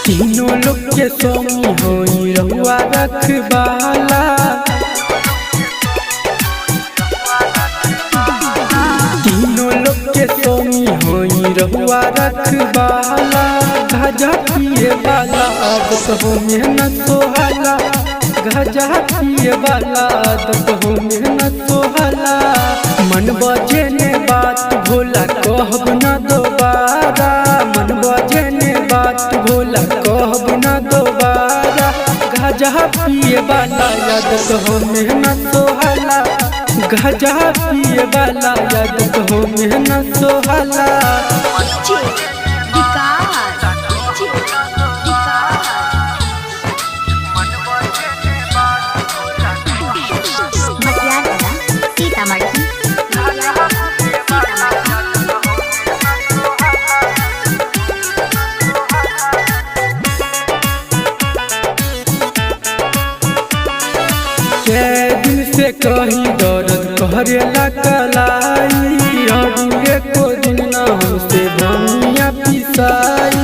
तीनों लोग के स्वामी होई रहुआ रखवाला। तीनों लोग के स्वामी होई रहुआ रखवाला। गजा पिए वाला आदत हो मेहनत सोहला। गजा पिए वाला आदत हो मेहनत सोहला। मन बजे ने बात भोला कहब न दोबारा। मन बजे ने बात भोला कहब न दोबारा। गजा पिए वाला आदत हो मेहनत सोहला। गजा पिए वाला आदत हो मेहनत सोहला। दिन से कहीं दर्द करेला कलाई। अब एको दिन न हमसे भंगिया पिसाई।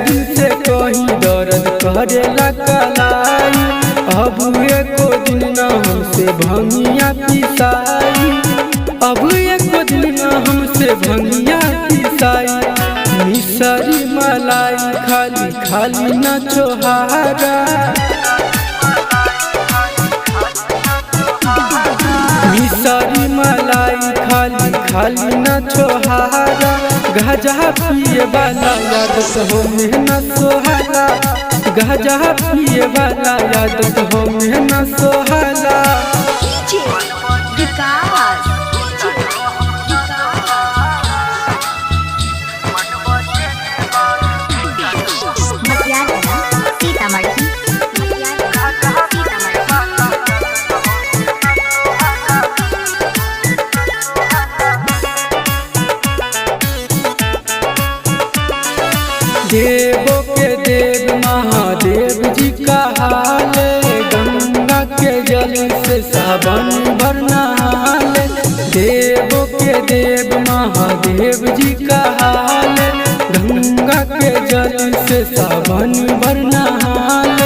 दिन से कहीं दर्द करेला कलाई। अब एको दिन न हमसे भंगिया पिसाई। अब एको दिन न हमसे भंगिया पिसाई। मिसरी मलाई खाली खाली न छोहारा। मिसरी मलाई खाली खाली न छोहारा। गजा पिए वाला आदत हो मेहनत सोहला। गजा पिए वाला आदत हो मेहनत सोहला। देवों के देव महादेव जी का हाल। गंगा के जल से सावन भर नहाल। देवों के देव महादेव जी का हाल। गंगा के जल से सावन भर नहाल।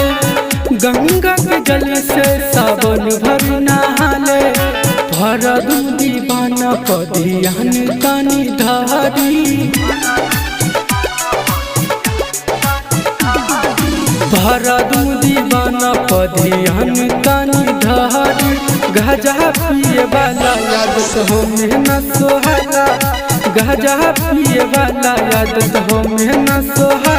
गंगा के जल से सावन भर नहाल। भर दीवाना पदियान तनी धारी। भरा दीवाना पदियान तनी धारी। गजा पिए वाला आदत हो मेहनत सोहला। गजा पिए वाला आदत हो मेहनत सोहला।